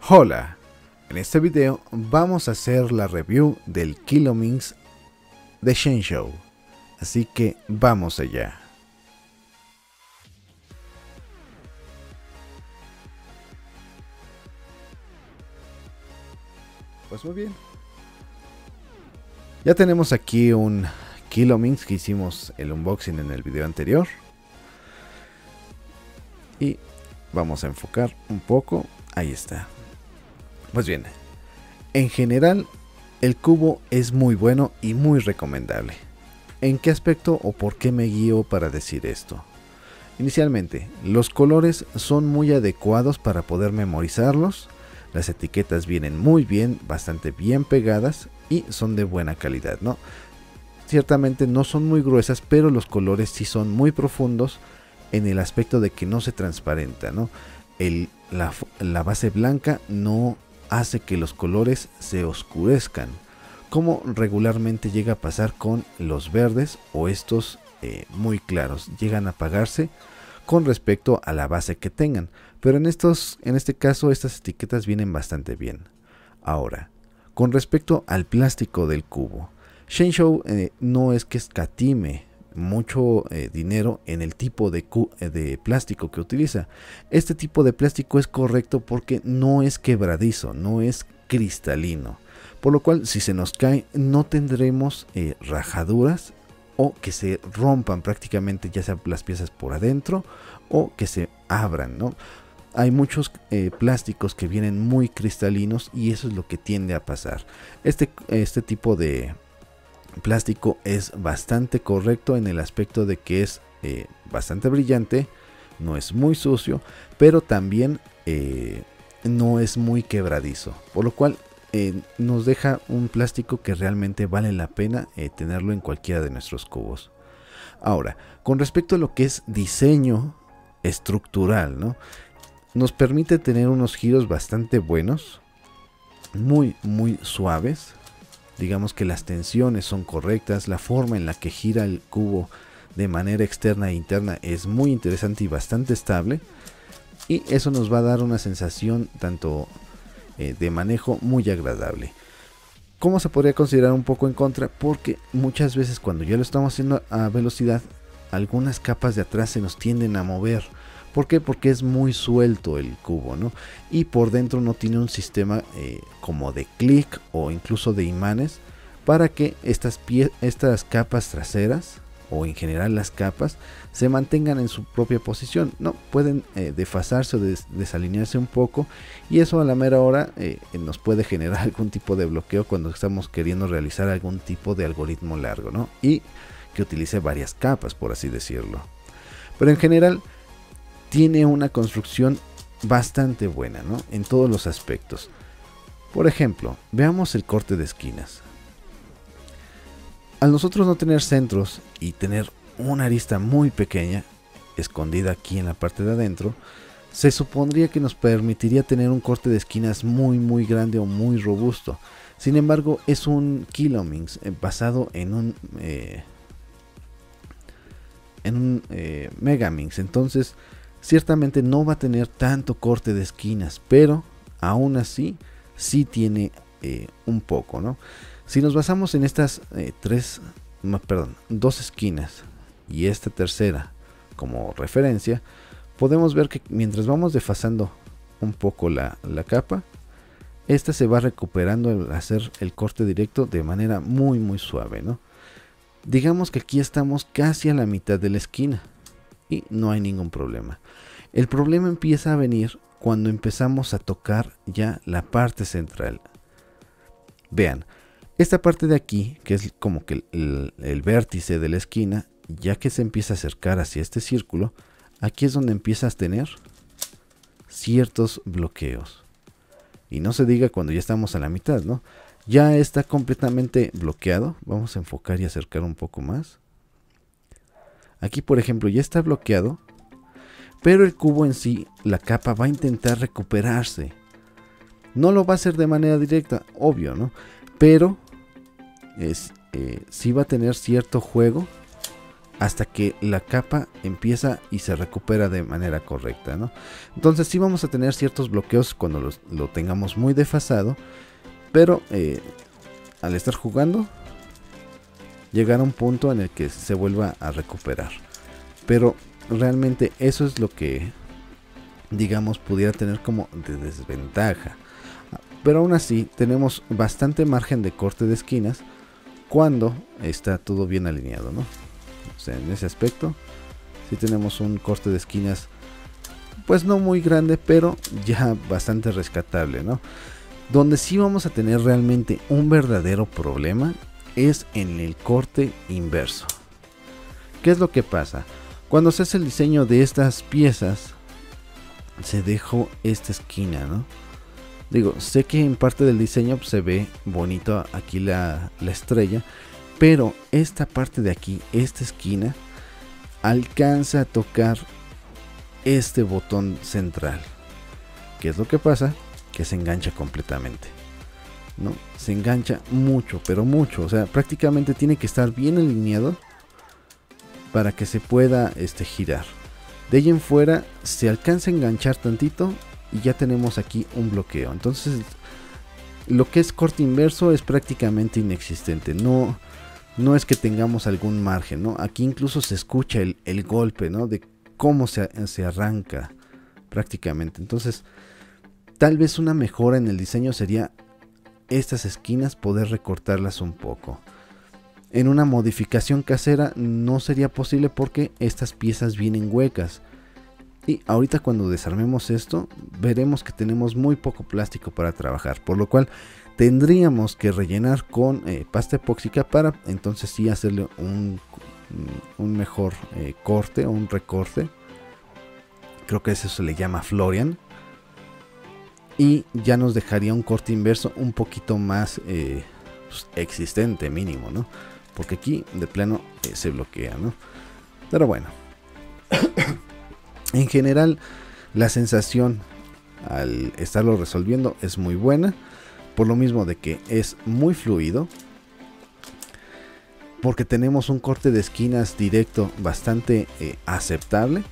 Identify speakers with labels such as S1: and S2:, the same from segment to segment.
S1: Hola, en este video vamos a hacer la review del Kilomins de Shenzhou, así que vamos allá. Pues muy bien, ya tenemos aquí un Kilomins que hicimos el unboxing en el video anterior y vamos a enfocar un poco, ahí está. Pues bien, en general el cubo es muy bueno y muy recomendable. ¿En qué aspecto o por qué me guío para decir esto? Inicialmente, los colores son muy adecuados para poder memorizarlos. Las etiquetas vienen muy bien, bastante bien pegadas y son de buena calidad, ¿no? Ciertamente no son muy gruesas, pero los colores sí son muy profundos en el aspecto de que no se transparenta, ¿no? La base blanca no hace que los colores se oscurezcan, como regularmente llega a pasar con los verdes o estos muy claros, llegan a apagarse con respecto a la base que tengan, pero en este caso estas etiquetas vienen bastante bien. Ahora, con respecto al plástico del cubo, Shenzhou no es que escatime mucho dinero en el tipo de plástico que utiliza. Este tipo de plástico es correcto porque no es quebradizo, no es cristalino, por lo cual si se nos cae no tendremos rajaduras o que se rompan prácticamente, ya sea las piezas por adentro o que se abran, ¿no? Hay muchos plásticos que vienen muy cristalinos y eso es lo que tiende a pasar. Este tipo de plástico es bastante correcto en el aspecto de que es bastante brillante, no es muy sucio, pero también no es muy quebradizo, por lo cual nos deja un plástico que realmente vale la pena tenerlo en cualquiera de nuestros cubos. Ahora, con respecto a lo que es diseño estructural, ¿no? Nos permite tener unos giros bastante buenos, muy suaves. Digamos que las tensiones son correctas, la forma en la que gira el cubo de manera externa e interna es muy interesante y bastante estable, y eso nos va a dar una sensación tanto de manejo muy agradable. ¿Cómo se podría considerar un poco en contra? Porque muchas veces cuando ya lo estamos haciendo a velocidad, algunas capas de atrás se nos tienden a mover. ¿Por qué? Porque es muy suelto el cubo, ¿no? Y por dentro no tiene un sistema como de clic o incluso de imanes para que estas capas traseras o en general las capas se mantengan en su propia posición. No pueden desfasarse o desalinearse un poco, y eso a la mera hora nos puede generar algún tipo de bloqueo cuando estamos queriendo realizar algún tipo de algoritmo largo, ¿no? Y que utilice varias capas, por así decirlo. Pero en general tiene una construcción bastante buena, ¿no? En todos los aspectos. Por ejemplo, veamos el corte de esquinas. Al nosotros no tener centros y tener una arista muy pequeña escondida aquí en la parte de adentro, se supondría que nos permitiría tener un corte de esquinas muy grande o muy robusto. Sin embargo, es un Kilomins basado en un Megaminx, entonces ciertamente no va a tener tanto corte de esquinas, pero aún así sí tiene un poco, ¿no? Si nos basamos en estas dos esquinas y esta tercera como referencia, podemos ver que mientras vamos desfasando un poco la capa, esta se va recuperando al hacer el corte directo de manera muy suave, ¿no? Digamos que aquí estamos casi a la mitad de la esquina y no hay ningún problema. El problema empieza a venir cuando empezamos a tocar ya la parte central. Vean, esta parte de aquí, que es como que el vértice de la esquina, ya que se empieza a acercar hacia este círculo, aquí es donde empiezas a tener ciertos bloqueos. Y no se diga cuando ya estamos a la mitad, ¿no? Ya está completamente bloqueado. Vamos a enfocar y acercar un poco más. Aquí, por ejemplo, ya está bloqueado, pero el cubo en sí, la capa va a intentar recuperarse. No lo va a hacer de manera directa, obvio, ¿no? Pero sí va a tener cierto juego hasta que la capa empieza y se recupera de manera correcta, ¿no? Entonces sí vamos a tener ciertos bloqueos cuando lo tengamos muy desfasado, pero al estar jugando llegar a un punto en el que se vuelva a recuperar. Pero realmente eso es lo que, digamos, pudiera tener como de desventaja. Pero aún así tenemos bastante margen de corte de esquinas cuando está todo bien alineado, ¿no? O sea, en ese aspecto sí tenemos un corte de esquinas pues no muy grande, pero ya bastante rescatable, ¿no? Donde sí vamos a tener realmente un verdadero problema es en el corte inverso. ¿Qué es lo que pasa? Cuando se hace el diseño de estas piezas, se dejó esta esquina, ¿no? Digo, sé que en parte del diseño pues, se ve bonito aquí la estrella, pero esta parte de aquí, esta esquina, alcanza a tocar este botón central. ¿Qué es lo que pasa? Que se engancha completamente, ¿no? Se engancha mucho, pero mucho. O sea, prácticamente tiene que estar bien alineado para que se pueda girar. De ahí en fuera se alcanza a enganchar tantito y ya tenemos aquí un bloqueo. Entonces lo que es corte inverso es prácticamente inexistente. No es que tengamos algún margen, ¿no? Aquí incluso se escucha el golpe, ¿no? De cómo se arranca prácticamente. Entonces tal vez una mejora en el diseño sería estas esquinas poder recortarlas un poco. En una modificación casera no sería posible porque estas piezas vienen huecas. Y ahorita cuando desarmemos esto, veremos que tenemos muy poco plástico para trabajar. Por lo cual tendríamos que rellenar con pasta epóxica para entonces sí hacerle un mejor corte o un recorte. Creo que eso se le llama Florian. Y ya nos dejaría un corte inverso un poquito más pues, existente mínimo, ¿no? Porque aquí de plano se bloquea, ¿no? Pero bueno. En general la sensación al estarlo resolviendo es muy buena. Por lo mismo de que es muy fluido. Porque tenemos un corte de esquinas directo bastante aceptable.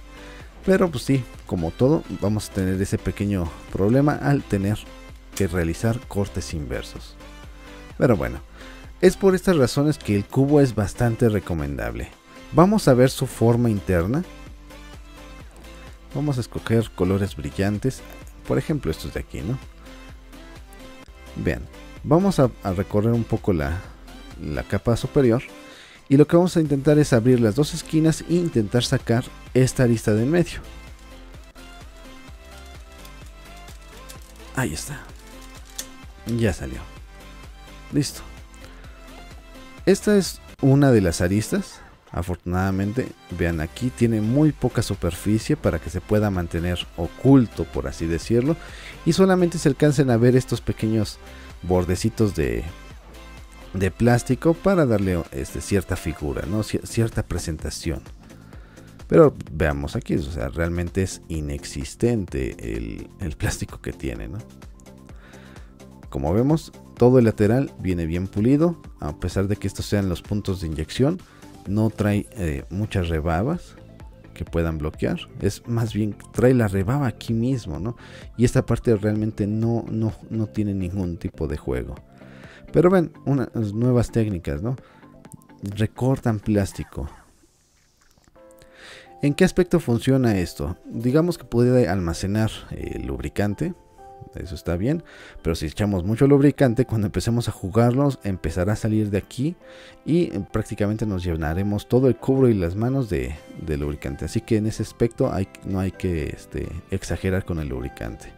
S1: Pero pues sí, como todo, vamos a tener ese pequeño problema al tener que realizar cortes inversos. Pero bueno, es por estas razones que el cubo es bastante recomendable. Vamos a ver su forma interna. Vamos a escoger colores brillantes. Por ejemplo, estos de aquí, ¿no? Vean, vamos a recorrer un poco la capa superior. Y lo que vamos a intentar es abrir las dos esquinas e intentar sacar esta arista de en medio. Ahí está. Ya salió. Listo. Esta es una de las aristas. Afortunadamente, vean aquí, tiene muy poca superficie para que se pueda mantener oculto, por así decirlo. Y solamente se alcancen a ver estos pequeños bordecitos de plástico para darle cierta figura, ¿no? Cierta presentación. Pero veamos aquí, o sea, realmente es inexistente el plástico que tiene, ¿no? Como vemos, todo el lateral viene bien pulido, a pesar de que estos sean los puntos de inyección, no trae muchas rebabas que puedan bloquear, es más bien trae la rebaba aquí mismo, ¿no? Y esta parte realmente no tiene ningún tipo de juego. Pero ven, unas nuevas técnicas, ¿no? Recortan plástico. ¿En qué aspecto funciona esto? Digamos que puede almacenar lubricante. Eso está bien. Pero si echamos mucho lubricante, cuando empecemos a jugarlos, empezará a salir de aquí. Y prácticamente nos llenaremos todo el cubo y las manos de lubricante. Así que en ese aspecto no hay que exagerar con el lubricante.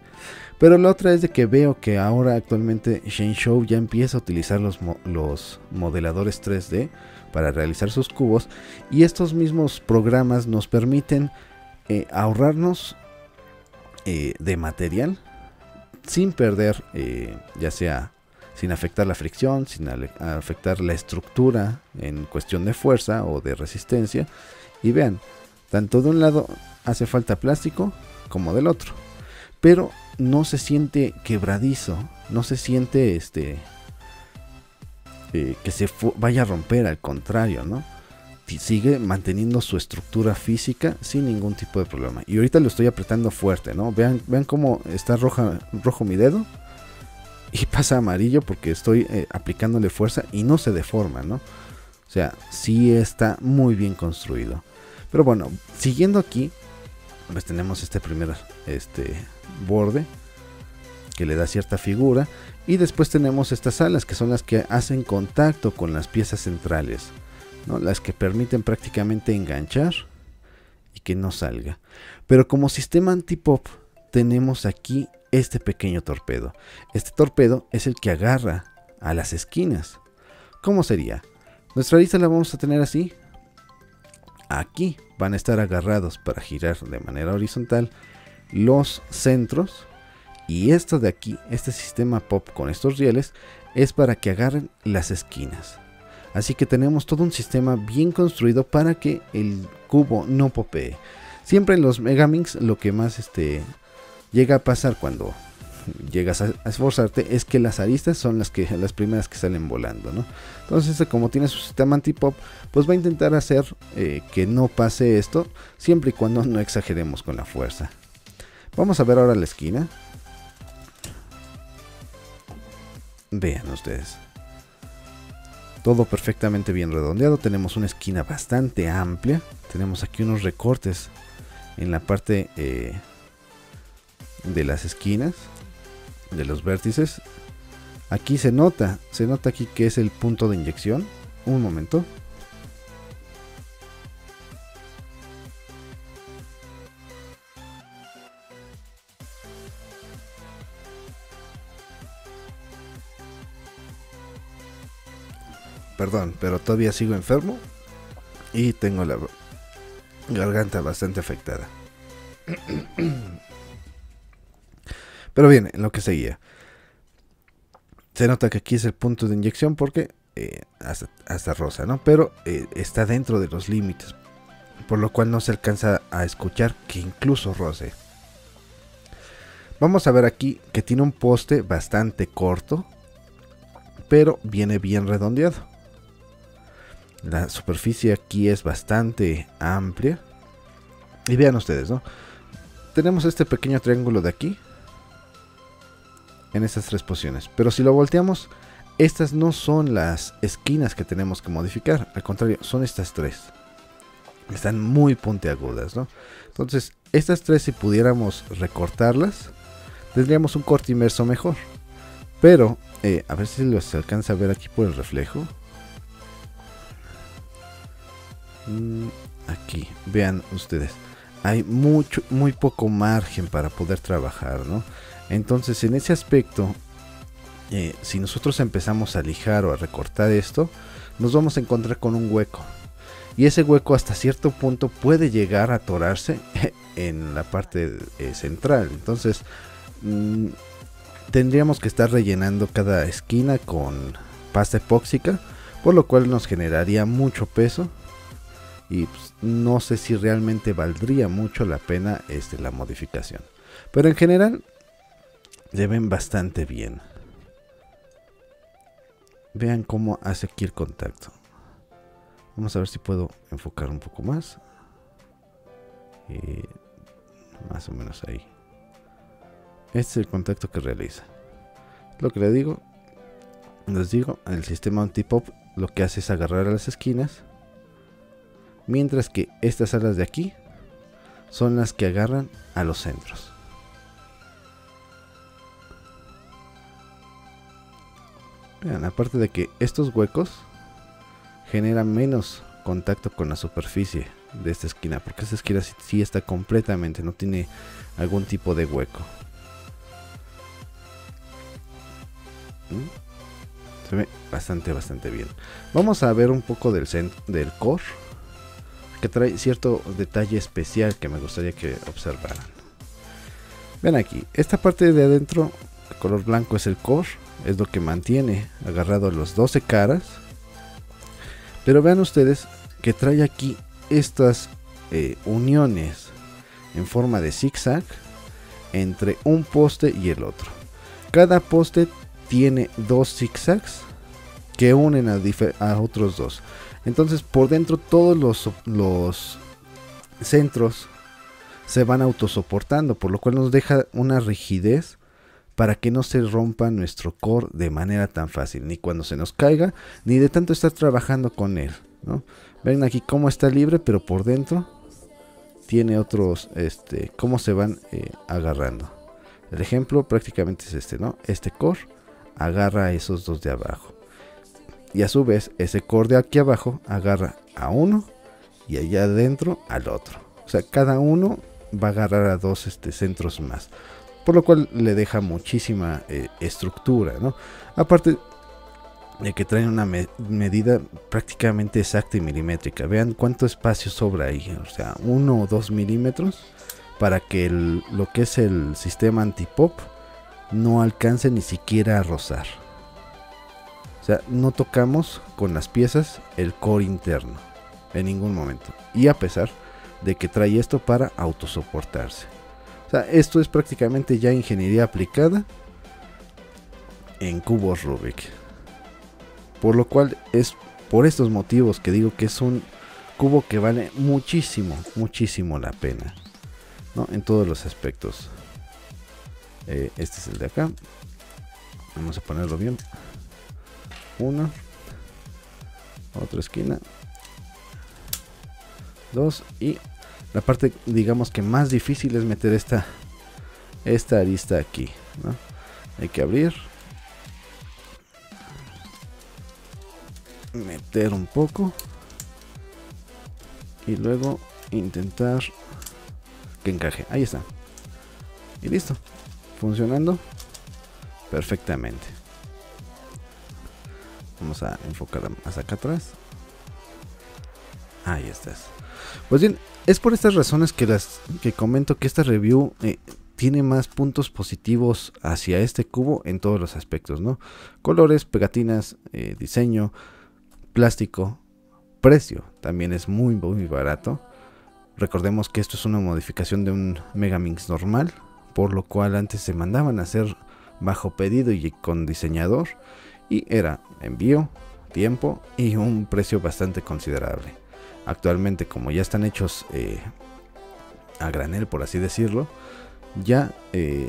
S1: Pero la otra es de que veo que ahora actualmente Shenshow ya empieza a utilizar los modeladores 3D para realizar sus cubos. Y estos mismos programas nos permiten ahorrarnos de material sin perder, ya sea sin afectar la fricción, sin afectar la estructura en cuestión de fuerza o de resistencia. Y vean, tanto de un lado hace falta plástico como del otro. Pero no se siente quebradizo, no se siente que se vaya a romper, al contrario, ¿no? sigue manteniendo su estructura física sin ningún tipo de problema. Y ahorita lo estoy apretando fuerte, ¿no? Vean cómo está rojo mi dedo y pasa amarillo porque estoy aplicándole fuerza y no se deforma, ¿no? O sea, sí está muy bien construido. Pero bueno, siguiendo aquí, pues tenemos este primer borde que le da cierta figura. Y después tenemos estas alas que son las que hacen contacto con las piezas centrales, ¿no? Las que permiten prácticamente enganchar y que no salga. Pero como sistema anti-pop tenemos aquí este pequeño torpedo. Este torpedo es el que agarra a las esquinas. ¿Cómo sería? Nuestra arista la vamos a tener así. Aquí van a estar agarrados para girar de manera horizontal los centros. Y esto de aquí, este sistema pop con estos rieles, es para que agarren las esquinas. Así que tenemos todo un sistema bien construido para que el cubo no popee. Siempre en los Megaminx lo que más llega a pasar cuando llegas a esforzarte es que las aristas son las primeras que salen volando, ¿no? Entonces, como tiene su sistema anti-pop, pues va a intentar hacer que no pase esto, siempre y cuando no exageremos con la fuerza. Vamos a ver ahora la esquina. Vean ustedes, todo perfectamente bien redondeado. Tenemos una esquina bastante amplia. Tenemos aquí unos recortes en la parte de las esquinas, de los vértices. Aquí se nota aquí que es el punto de inyección. Un momento. Perdón, pero todavía sigo enfermo y tengo la garganta bastante afectada. Pero bien, en lo que seguía, se nota que aquí es el punto de inyección porque hasta rosa, ¿no? Pero está dentro de los límites, por lo cual no se alcanza a escuchar que incluso roce. Vamos a ver aquí que tiene un poste bastante corto, pero viene bien redondeado. La superficie aquí es bastante amplia. Y vean ustedes, ¿no? Tenemos este pequeño triángulo de aquí en estas tres posiciones. Pero si lo volteamos, estas no son las esquinas que tenemos que modificar. Al contrario, son estas tres. Están muy puntiagudas, ¿no? Entonces, estas tres, si pudiéramos recortarlas, tendríamos un corte inverso mejor. Pero, a ver si se alcanza a ver aquí por el reflejo. Aquí, vean ustedes, hay muy poco margen para poder trabajar, ¿no? Entonces, en ese aspecto, si nosotros empezamos a lijar o a recortar esto, nos vamos a encontrar con un hueco. Y ese hueco hasta cierto punto puede llegar a atorarse en la parte central. Entonces, tendríamos que estar rellenando cada esquina con pasta epóxica, por lo cual nos generaría mucho peso. Y pues, no sé si realmente valdría mucho la pena la modificación. Pero en general se ven bastante bien. Vean cómo hace aquí el contacto. Vamos a ver si puedo enfocar un poco más. Más o menos ahí. Este es el contacto que realiza. Lo que les digo, el sistema anti-pop lo que hace es agarrar a las esquinas. Mientras que estas alas de aquí son las que agarran a los centros. Vean, aparte de que estos huecos generan menos contacto con la superficie de esta esquina, porque esta esquina sí está completamente, no tiene algún tipo de hueco. Se ve bastante bien. Vamos a ver un poco del core, que trae cierto detalle especial que me gustaría que observaran. Ven aquí, esta parte de adentro, el color blanco es el core, es lo que mantiene agarrado a los 12 caras. Pero vean ustedes que trae aquí estas uniones en forma de zigzag entre un poste y el otro. Cada poste tiene dos zigzags que unen a otros dos. Entonces por dentro todos los centros se van autosoportando, por lo cual nos deja una rigidez para que no se rompa nuestro core de manera tan fácil, ni cuando se nos caiga, ni de tanto estar trabajando con él, ¿no? Ven aquí cómo está libre, pero por dentro tiene otros, cómo se van agarrando. El ejemplo prácticamente es este, ¿no? Este core agarra a esos dos de abajo. Y a su vez, ese core de aquí abajo agarra a uno y allá adentro al otro. O sea, cada uno va a agarrar a dos centros más. Por lo cual le deja muchísima estructura, ¿no? Aparte de que traen una medida prácticamente exacta y milimétrica. Vean cuánto espacio sobra ahí. O sea, 1 o 2 milímetros para que lo que es el sistema antipop no alcance ni siquiera a rozar. O sea, no tocamos con las piezas el core interno en ningún momento. Y a pesar de que trae esto para autosoportarse. O sea, esto es prácticamente ya ingeniería aplicada en cubos Rubik. Por lo cual es por estos motivos que digo que es un cubo que vale muchísimo, muchísimo la pena, ¿no? En todos los aspectos. Este es el de acá. Vamos a ponerlo bien. Una. Otra esquina. Dos. Y la parte, digamos que más difícil es meter esta arista aquí, ¿no? Hay que abrir, meter un poco y luego intentar que encaje. Ahí está. Y listo. Funcionando perfectamente. Vamos a enfocar más acá atrás. Ahí estás. Pues bien, es por estas razones que comento que esta review tiene más puntos positivos hacia este cubo en todos los aspectos, ¿no? Colores, pegatinas, diseño, plástico, precio, también es muy muy barato. Recordemos que esto es una modificación de un Megaminx normal, por lo cual antes se mandaban a hacer bajo pedido y con diseñador, y era envío, tiempo y un precio bastante considerable. Actualmente, como ya están hechos a granel, por así decirlo, ya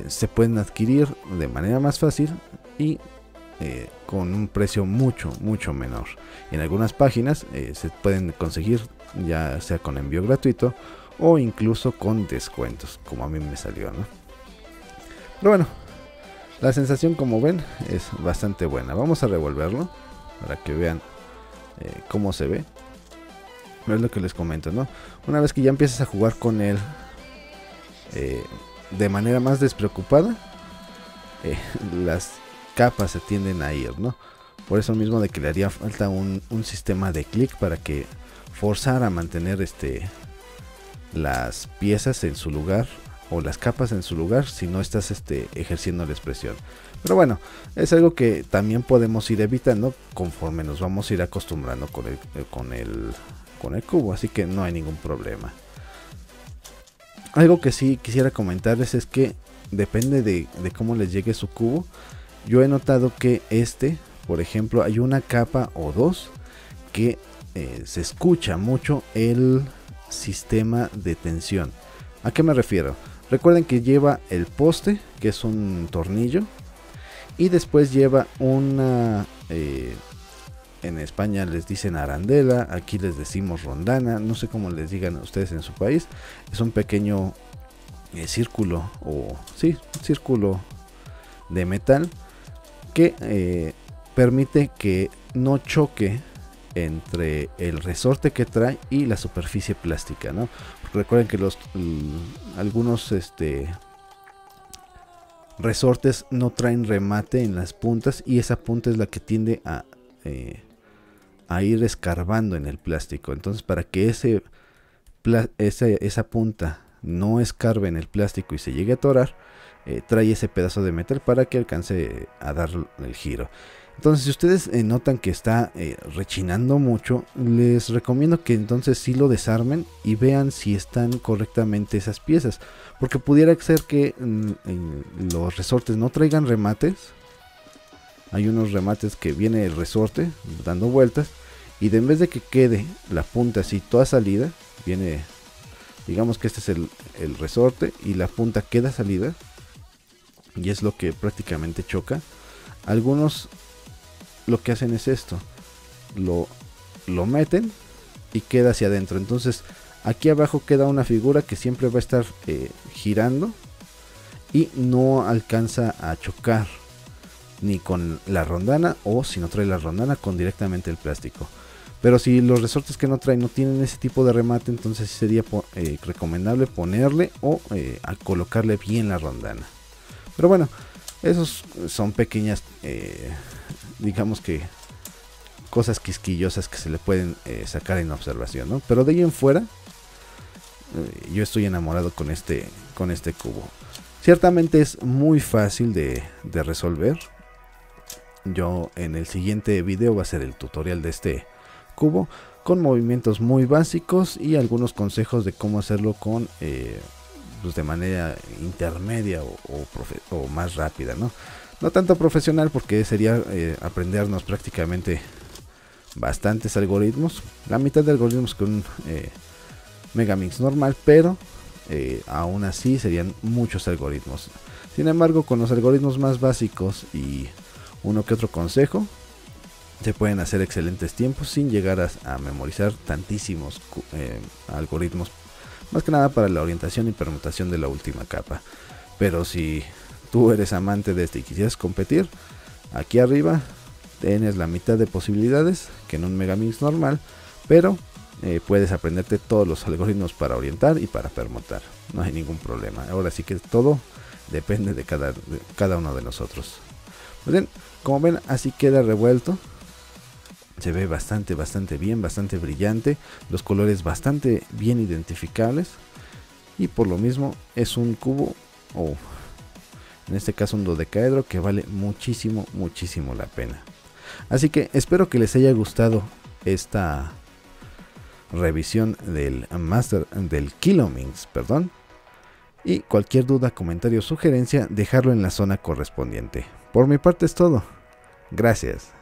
S1: se pueden adquirir de manera más fácil y con un precio mucho menor. En algunas páginas se pueden conseguir ya sea con envío gratuito o incluso con descuentos, como a mí me salió, ¿no? Pero bueno, la sensación, como ven, es bastante buena. Vamos a revolverlo para que vean cómo se ve. Es lo que les comento, ¿no? Una vez que ya empiezas a jugar con él de manera más despreocupada, las capas se tienden a ir, ¿no? Por eso mismo de que le haría falta un sistema de clic para que forzara a mantener las piezas en su lugar o las capas en su lugar si no estás ejerciendo la expresión. Pero bueno, es algo que también podemos ir evitando conforme nos vamos a ir acostumbrando con el cubo, así que no hay ningún problema. Algo que sí quisiera comentarles es que depende de cómo les llegue su cubo. Yo he notado que por ejemplo, hay una capa o dos que se escucha mucho el sistema de tensión. ¿A qué me refiero? Recuerden que lleva el poste, que es un tornillo, y después lleva una, en España les dicen arandela, aquí les decimos rondana, no sé cómo les digan ustedes en su país. Es un pequeño círculo, círculo de metal que permite que no choque entre el resorte que trae y la superficie plástica, ¿no? Porque recuerden que algunos resortes no traen remate en las puntas, y esa punta es la que tiende a ir escarbando en el plástico. Entonces, para que esa punta no escarbe en el plástico y se llegue a atorar, trae ese pedazo de metal para que alcance a dar el giro. Entonces, si ustedes notan que está rechinando mucho, les recomiendo que entonces sí lo desarmen y vean si están correctamente esas piezas, porque pudiera ser que los resortes no traigan remates. Hay unos remates que viene el resorte dando vueltas y de en vez de que quede la punta así toda salida, viene, digamos que este es el resorte y la punta queda salida, y es lo que prácticamente choca. Algunos lo que hacen es esto, lo meten y queda hacia adentro. Entonces aquí abajo queda una figura que siempre va a estar girando y no alcanza a chocar ni con la rondana, o si no trae la rondana, con directamente el plástico. Pero si los resortes que no traen no tienen ese tipo de remate, entonces sería recomendable ponerle o a colocarle bien la rondana. Pero bueno, esos son pequeñas, digamos que cosas quisquillosas que se le pueden sacar en observación, ¿no? Pero de ahí en fuera, yo estoy enamorado con este cubo. Ciertamente es muy fácil de resolver. Yo en el siguiente video va a ser el tutorial de este cubo, con movimientos muy básicos y algunos consejos de cómo hacerlo con pues de manera intermedia o más rápida, ¿no? No tanto profesional, porque sería aprendernos prácticamente bastantes algoritmos, la mitad de algoritmos con un Megamix normal, pero aún así serían muchos algoritmos. Sin embargo, con los algoritmos más básicos y uno que otro consejo, se pueden hacer excelentes tiempos sin llegar a memorizar tantísimos algoritmos, más que nada para la orientación y permutación de la última capa. Pero si tú eres amante de este y quisieras competir, aquí arriba tienes la mitad de posibilidades que en un Megamix normal, pero puedes aprenderte todos los algoritmos para orientar y para permutar, no hay ningún problema. Ahora sí que todo depende de cada uno de nosotros. Pues bien, como ven, así queda revuelto. Se ve bastante bien, bastante brillante, los colores bastante bien identificables, y por lo mismo es un cubo, o en este caso un dodecaedro, que vale muchísimo la pena. Así que espero que les haya gustado esta revisión del Kilomix, perdón. Y cualquier duda, comentario o sugerencia, dejarlo en la zona correspondiente. Por mi parte es todo. Gracias.